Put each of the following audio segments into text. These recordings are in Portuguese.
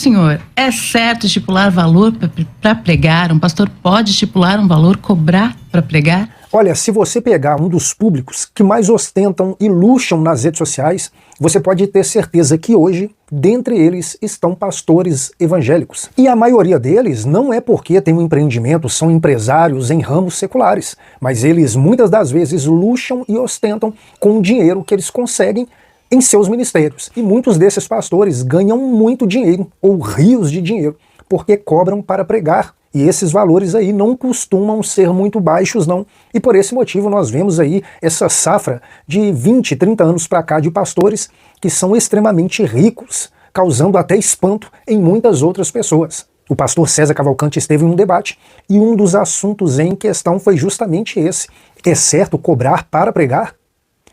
Senhor, é certo estipular valor para pregar? Um pastor pode estipular um valor, cobrar para pregar? Olha, se você pegar um dos públicos que mais ostentam e luxam nas redes sociais, você pode ter certeza que hoje, dentre eles, estão pastores evangélicos. E a maioria deles não é porque tem um empreendimento, são empresários em ramos seculares, mas eles muitas das vezes luxam e ostentam com o dinheiro que eles conseguem em seus ministérios. E muitos desses pastores ganham muito dinheiro, ou rios de dinheiro, porque cobram para pregar. E esses valores aí não costumam ser muito baixos, não. E por esse motivo nós vemos aí essa safra de 20, 30 anos para cá de pastores que são extremamente ricos, causando até espanto em muitas outras pessoas. O pastor César Cavalcante esteve em um debate e um dos assuntos em questão foi justamente esse. É certo cobrar para pregar?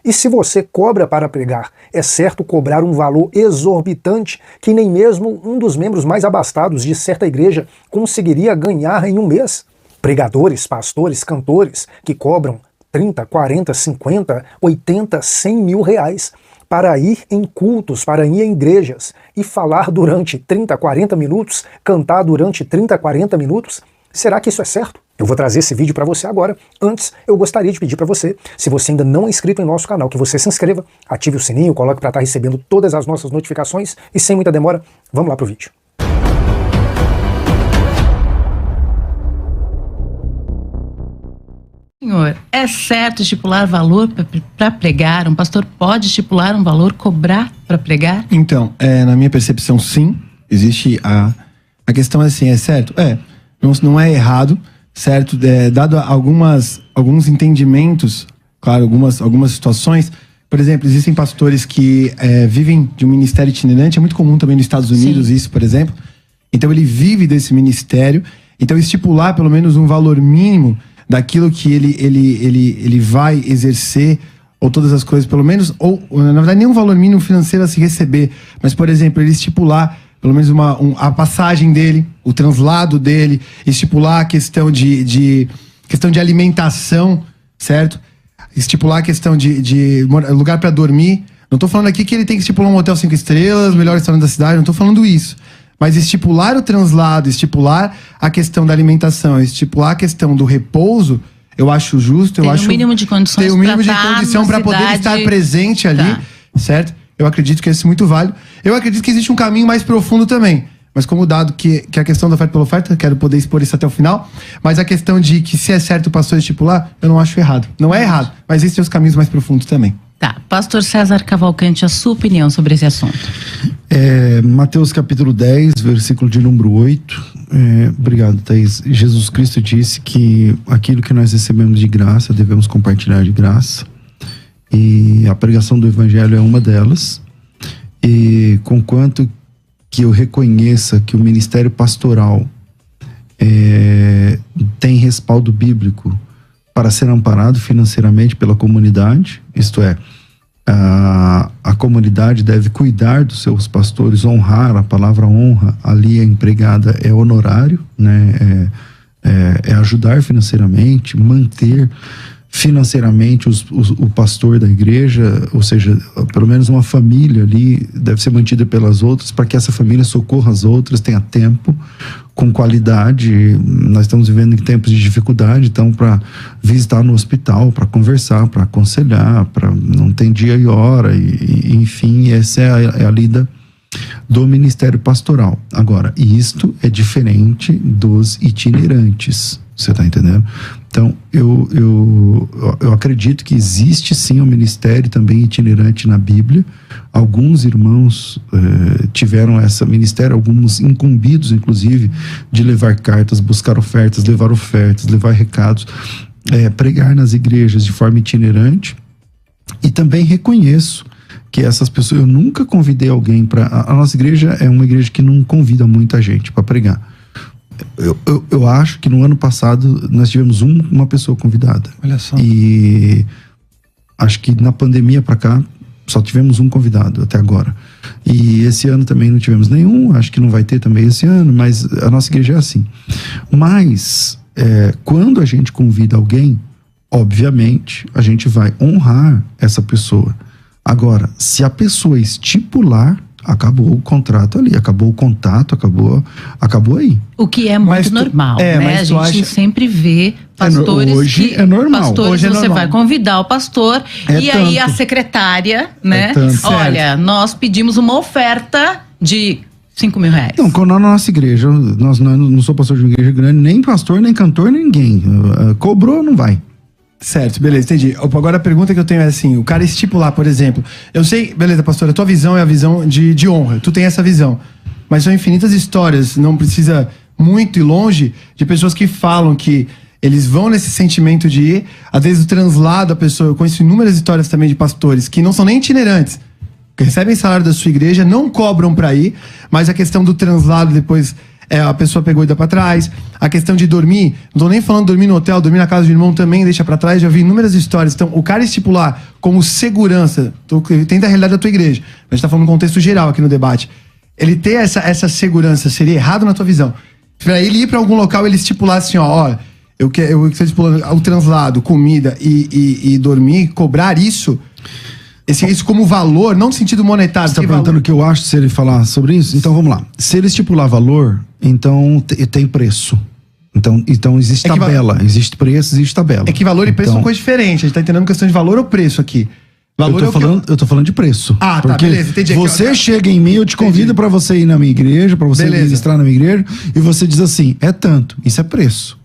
E se você cobra para pregar, é certo cobrar um valor exorbitante que nem mesmo um dos membros mais abastados de certa igreja conseguiria ganhar em um mês? Pregadores, pastores, cantores que cobram 30, 40, 50, 80, 100 mil reais para ir em cultos, para ir em igrejas e falar durante 30, 40 minutos, cantar durante 30, 40 minutos? Será que isso é certo? Eu vou trazer esse vídeo para você agora. Antes, eu gostaria de pedir para você, se você ainda não é inscrito em nosso canal, que você se inscreva, ative o sininho, coloque para estar recebendo todas as nossas notificações e sem muita demora, vamos lá pro vídeo. Senhor, é certo estipular valor para pregar? Um pastor pode estipular um valor, cobrar para pregar? Então, na minha percepção, sim. Existe a questão assim, é certo? Não é errado, certo? Dado alguns entendimentos, claro, algumas situações. Por exemplo, existem pastores que vivem de um ministério itinerante. É muito comum também nos Estados Unidos. Sim. Isso, por exemplo. Então ele vive desse ministério. Então estipular pelo menos um valor mínimo daquilo que ele vai exercer, ou todas as coisas, pelo menos, ou na verdade nem um valor mínimo financeiro a se receber, mas, por exemplo, ele estipular pelo menos a passagem dele, o translado dele, estipular a questão de alimentação, certo? Estipular a questão de lugar para dormir. Não estou falando aqui que ele tem que estipular um hotel 5 estrelas, melhor restaurante da cidade, não estou falando isso. Mas estipular o translado, estipular a questão da alimentação, estipular a questão do repouso, eu acho justo. Tem o mínimo de condições. Tem o mínimo de condição para poder estar presente ali, certo? Eu acredito que esse é muito válido. Eu acredito que existe um caminho mais profundo também. Mas como dado que a questão da oferta pela oferta, quero poder expor isso até o final, mas a questão de que se é certo o pastor estipular, eu não acho errado. Não é errado, mas existem os caminhos mais profundos também. Tá. Pastor César Cavalcante, a sua opinião sobre esse assunto? Mateus capítulo 10, versículo de número 8. Obrigado, Thaís. Jesus Cristo disse que aquilo que nós recebemos de graça, devemos compartilhar de graça. E a pregação do evangelho é uma delas. E conquanto que eu reconheça que o ministério pastoral tem respaldo bíblico para ser amparado financeiramente pela comunidade, isto é, a comunidade deve cuidar dos seus pastores, honrar, a palavra honra ali é empregada, é honorário, né? É ajudar financeiramente, manter financeiramente o pastor da igreja, ou seja, pelo menos uma família ali deve ser mantida pelas outras, para que essa família socorra as outras, tenha tempo, com qualidade. Nós estamos vivendo em tempos de dificuldade, então para visitar no hospital, para conversar, para aconselhar, para não tem dia e hora, e enfim, essa é a lida do ministério pastoral. Agora, isto é diferente dos itinerantes, você está entendendo? Então, eu acredito que existe sim um ministério também itinerante na Bíblia. Alguns irmãos tiveram esse ministério, alguns incumbidos, inclusive, de levar cartas, buscar ofertas, levar recados, pregar nas igrejas de forma itinerante. E também reconheço que essas pessoas, eu nunca convidei alguém para... A nossa igreja é uma igreja que não convida muita gente para pregar. Eu acho que no ano passado nós tivemos uma pessoa convidada. Olha só. E acho que na pandemia para cá só tivemos um convidado até agora. E esse ano também não tivemos nenhum, acho que não vai ter também esse ano, mas a nossa igreja é assim. Mas quando a gente convida alguém, obviamente a gente vai honrar essa pessoa. Agora, se a pessoa estipular, acabou o contrato ali, acabou o contato, acabou aí. O que é muito normal, né? A gente sempre vê pastores hoje que... é normal. Pastores, hoje é você normal. vai convidar o pastor e aí a secretária, né? Olha, nós pedimos uma oferta de R$5.000. Então, quando na nossa igreja, não sou pastor de uma igreja grande, nem pastor, nem cantor, ninguém. Cobrou, não vai. Certo, beleza, entendi. Agora a pergunta que eu tenho é assim, o cara estipular, por exemplo, eu sei, beleza, pastor, a tua visão é a visão de honra, tu tem essa visão, mas são infinitas histórias, não precisa muito ir longe, de pessoas que falam que eles vão nesse sentimento de ir, às vezes o translado, a pessoa, eu conheço inúmeras histórias também de pastores que não são nem itinerantes, que recebem salário da sua igreja, não cobram pra ir, mas a questão do translado depois... a pessoa pegou e deu pra trás. A questão de dormir, não tô nem falando de dormir no hotel, dormir na casa do irmão também deixa pra trás. Já vi inúmeras histórias. Então, o cara estipular como segurança, tem da realidade da tua igreja, mas a gente tá falando no contexto geral aqui no debate. Ele ter essa segurança seria errado na tua visão? Pra ele ir pra algum local, ele estipular assim, ó, eu estou estipulando o translado, comida e dormir, cobrar isso. Isso como valor, não no sentido monetário. Você está perguntando o que eu acho se ele falar sobre isso? Então vamos lá. Se ele estipular valor, então tem preço. Então existe tabela. Existe preço, existe tabela. É que valor e preço são coisas diferentes. A gente está entendendo questão de valor ou preço aqui. Valor eu tô falando de preço. Ah, tá, beleza, entendi. Você chega em mim, eu te convido para você ir na minha igreja, para você ministrar na minha igreja, e você diz assim, é tanto. Isso é preço.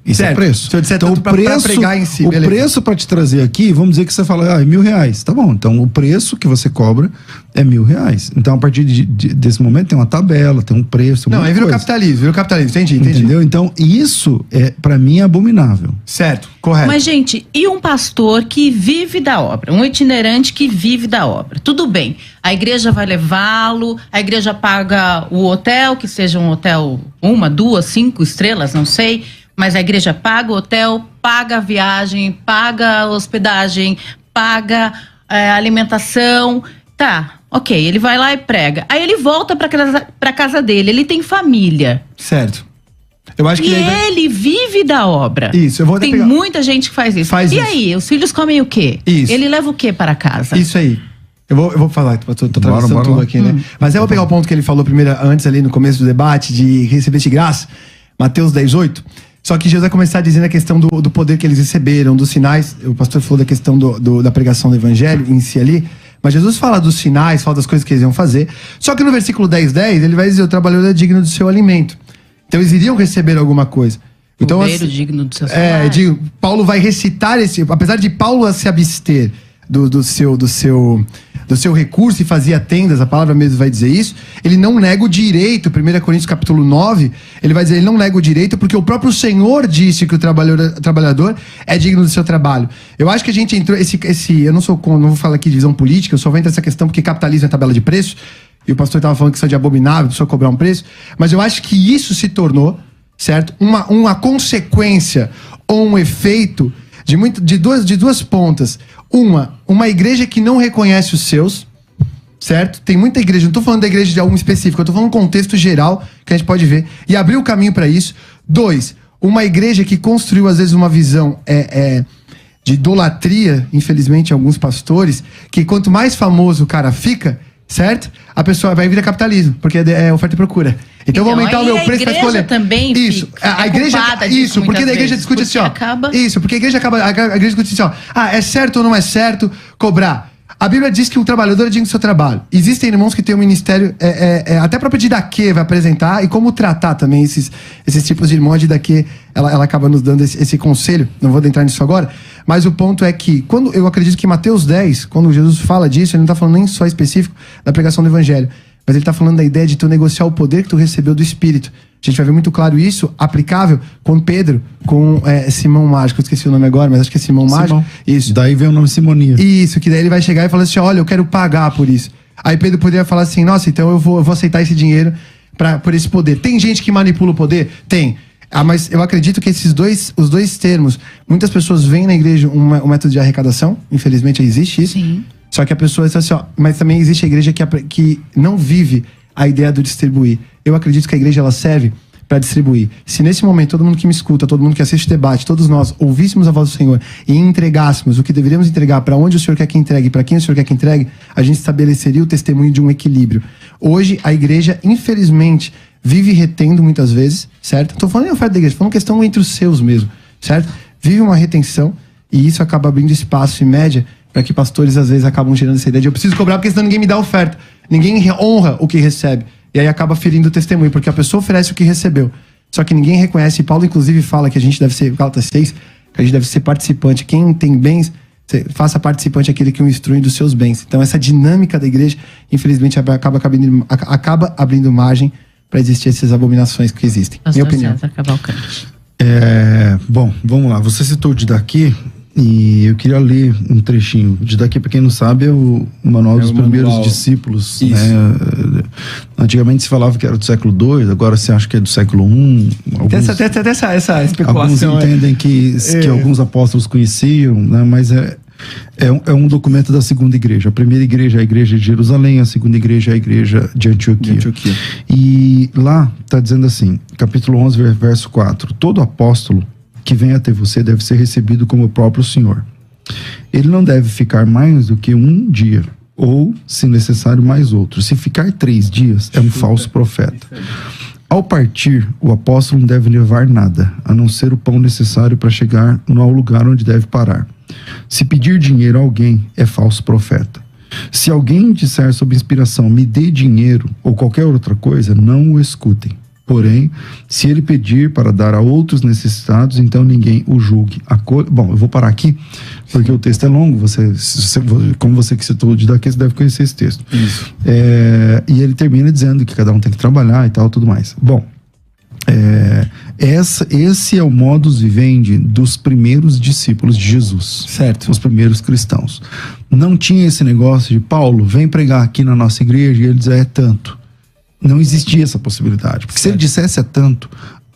Isso é preço. Se eu disser então, tanto o preço, pra pregar em si, o beleza. preço para te trazer aqui, vamos dizer que você fala, é R$1.000. Tá bom, então o preço que você cobra é R$1.000. Então, a partir desse momento, tem uma tabela, tem um preço. Não, aí virou capitalismo, entendi. Entendeu? Então, isso, para mim, é abominável. Certo, correto. Mas, gente, e um pastor que vive da obra? Um itinerante que vive da obra? Tudo bem, a igreja vai levá-lo, a igreja paga o hotel, que seja um hotel 1, 2, 5 estrelas, não sei... Mas a igreja paga o hotel, paga a viagem, paga a hospedagem, paga a alimentação. Tá, ok, ele vai lá e prega. Aí ele volta pra casa dele, ele tem família. Certo. Eu acho que ele vive da obra. Isso, eu vou Tem muita gente que faz isso. E aí, os filhos comem o quê? Isso. Ele leva o quê para casa? Isso aí. Eu vou falar, tô atravessando tudo aqui, né? Mas eu vou pegar o ponto que ele falou primeiro, antes ali no começo do debate, de receber de graça, Mateus 10:8. Só que Jesus vai começar dizendo a questão do poder que eles receberam, dos sinais. O pastor falou da questão da pregação do evangelho em si ali. Mas Jesus fala dos sinais, fala das coisas que eles iam fazer. Só que no versículo 10:10, ele vai dizer, o trabalhador é digno do seu alimento. Então eles iriam receber alguma coisa. Então, digno do seu salário. Paulo vai recitar apesar de Paulo se abster do seu recurso e fazia tendas, a palavra mesmo vai dizer isso, ele não nega o direito. 1 Coríntios capítulo 9, ele vai dizer, ele não nega o direito porque o próprio Senhor disse que o trabalhador é digno do seu trabalho. Eu acho que a gente entrou, eu não vou falar aqui de visão política, eu só vou entrar nessa questão porque capitalismo é tabela de preço, e o pastor estava falando que isso é de abominável, só cobrar um preço, mas eu acho que isso se tornou, certo? Uma consequência ou um efeito de duas pontas. Uma igreja que não reconhece os seus, certo? Tem muita igreja, não estou falando da igreja de algum específico, eu estou falando um contexto geral que a gente pode ver, e abriu o caminho para isso. 2, uma igreja que construiu às vezes uma visão de idolatria, infelizmente alguns pastores, que quanto mais famoso o cara fica, certo? A pessoa vai vir a capitalismo, porque é oferta e procura. Então vou aumentar o meu preço para escolher. Também isso. A igreja isso, porque a igreja discute assim, ó. Isso, porque a igreja discute assim, ó. É certo ou não é certo cobrar? A Bíblia diz que o trabalhador é digno do seu trabalho. Existem irmãos que têm um ministério, até a própria Didaquê vai apresentar, e como tratar também esses tipos de irmãos. A Didaquê, ela acaba nos dando esse conselho, não vou adentrar nisso agora, mas o ponto é que, eu acredito que Mateus 10, quando Jesus fala disso, ele não está falando nem só específico da pregação do evangelho, mas ele está falando da ideia de tu negociar o poder que tu recebeu do Espírito. A gente vai ver muito claro isso, aplicável com Pedro, com Simão Mágico. Eu esqueci o nome agora, mas acho que é Simão Mágico. Isso. Daí vem o nome Simonia. Isso, que daí ele vai chegar e falar assim, olha, eu quero pagar por isso. Aí Pedro poderia falar assim, nossa, então eu vou aceitar esse dinheiro por esse poder. Tem gente que manipula o poder? Tem. Mas eu acredito que os dois termos, muitas pessoas veem na igreja um método de arrecadação, infelizmente existe isso. Sim. Só que a pessoa diz assim, ó, mas também existe a igreja que não vive a ideia do distribuir. Eu acredito que a igreja ela serve para distribuir. Se nesse momento todo mundo que me escuta, todo mundo que assiste o debate, todos nós ouvíssemos a voz do Senhor e entregássemos o que deveríamos entregar, para onde o Senhor quer que entregue, para quem o Senhor quer que entregue, a gente estabeleceria o testemunho de um equilíbrio. Hoje, a igreja, infelizmente, vive retendo muitas vezes, certo? Não estou falando em oferta da igreja, estou falando questão entre os seus mesmo, certo? Vive uma retenção e isso acaba abrindo espaço em média para que pastores às vezes acabam gerando essa ideia de eu preciso cobrar porque senão ninguém me dá oferta. Ninguém honra o que recebe. E aí acaba ferindo o testemunho, porque a pessoa oferece o que recebeu. Só que ninguém reconhece. E Paulo, inclusive, fala que a gente deve ser, Gálatas 6, que a gente deve ser participante. Quem tem bens, faça participante aquele que o instrui dos seus bens. Então, essa dinâmica da igreja, infelizmente, acaba abrindo margem para existir essas abominações que existem. Pastor Minha opinião. César Cavalcante. Bom, vamos lá. Você citou o Didaqui e eu queria ler um trechinho. O Didaqui, para quem não sabe, é o manual dos primeiros discípulos. Né? Antigamente se falava que era do século II, agora se acha que é do século I. Essa especulação. Alguns entendem que alguns apóstolos conheciam, né? Mas é um documento da segunda igreja. A primeira igreja é a igreja de Jerusalém, a segunda igreja é a igreja de Antioquia. E lá está dizendo assim, capítulo 11, verso 4: todo apóstolo que vem até você deve ser recebido como o próprio Senhor. Ele não deve ficar mais do que um dia, ou, se necessário, mais outro. Se ficar 3 dias, é um falso profeta. Ao partir, o apóstolo não deve levar nada, a não ser o pão necessário para chegar ao lugar onde deve parar. Se pedir dinheiro a alguém, é falso profeta. Se alguém disser sob inspiração, me dê dinheiro, ou qualquer outra coisa, não o escutem. Porém, se ele pedir para dar a outros necessitados, então ninguém o julgue. Bom, eu vou parar aqui, porque o texto é longo. Como você que citou o Didaqui, você deve conhecer esse texto. Isso. E ele termina dizendo que cada um tem que trabalhar e tal, tudo mais. Bom, esse é o modus vivendi dos primeiros discípulos de Jesus. Certo. Os primeiros cristãos. Não tinha esse negócio de Paulo, vem pregar aqui na nossa igreja, e ele diz, é tanto. Não existia essa possibilidade. Porque se ele dissesse tanto,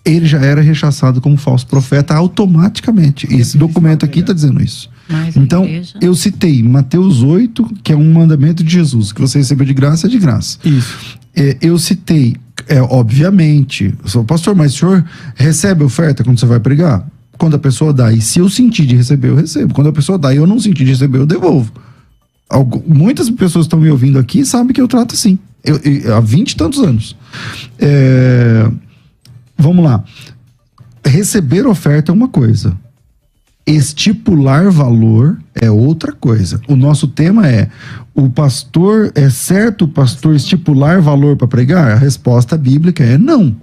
ele já era rechaçado como falso profeta automaticamente. Esse documento aqui está dizendo isso. Então, eu citei Mateus 8, que é um mandamento de Jesus, que você recebeu de graça, é de graça. Isso. Eu citei, obviamente, pastor, mas o senhor recebe oferta quando você vai pregar? Quando a pessoa dá. E se eu sentir de receber, eu recebo. Quando a pessoa dá e eu não sentir de receber, eu devolvo. Muitas pessoas que estão me ouvindo aqui sabem que eu trato assim. Há 20 e tantos anos. Vamos lá. Receber oferta é uma coisa. Estipular valor é outra coisa. O nosso tema é: é certo o pastor estipular valor para pregar? A resposta bíblica é não.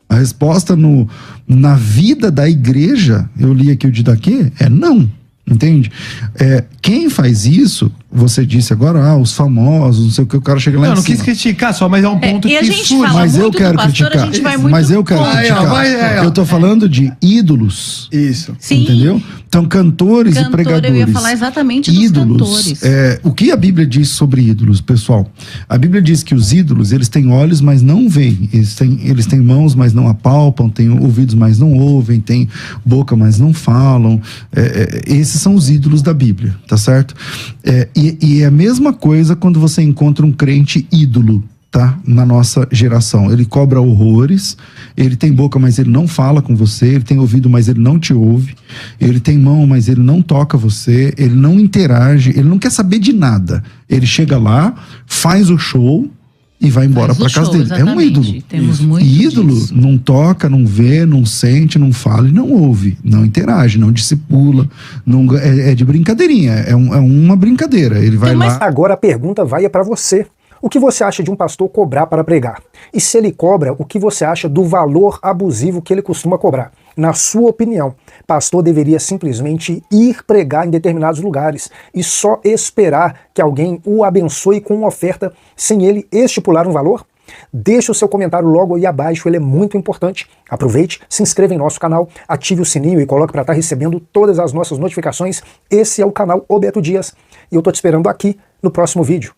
A resposta na vida da igreja, eu li aqui o Didaqui, é não. Entende? Quem faz isso, você disse agora, os famosos, não sei o que, o cara chega lá em cima. Eu não quis criticar só, mas é um ponto que surge. Mas eu quero criticar. Eu tô falando de ídolos. Isso. Sim. Entendeu? Então, cantores e pregadores. Eu ia falar exatamente dos cantores. O que a Bíblia diz sobre ídolos, pessoal? A Bíblia diz que os ídolos, eles têm olhos, mas não veem. Eles têm mãos, mas não apalpam. Têm ouvidos, mas não ouvem. Têm boca, mas não falam. Esses são os ídolos da Bíblia, tá certo? E é a mesma coisa quando você encontra um crente ídolo, tá? Na nossa geração. Ele cobra horrores, ele tem boca, mas ele não fala com você, ele tem ouvido, mas ele não te ouve, ele tem mão, mas ele não toca você, ele não interage, ele não quer saber de nada. Ele chega lá, faz o show e vai embora para casa dele. É um ídolo. E ídolo disso. Não toca, não vê, não sente, não fala e não ouve, não interage, não discipula, é de brincadeirinha, é uma brincadeira. Ele vai lá. Agora a pergunta vai para você. O que você acha de um pastor cobrar para pregar? E se ele cobra, o que você acha do valor abusivo que ele costuma cobrar? Na sua opinião, pastor deveria simplesmente ir pregar em determinados lugares e só esperar que alguém o abençoe com uma oferta sem ele estipular um valor? Deixe o seu comentário logo aí abaixo, ele é muito importante. Aproveite, se inscreva em nosso canal, ative o sininho e coloque para estar recebendo todas as nossas notificações. Esse é o canal O Beto Dias e eu estou te esperando aqui no próximo vídeo.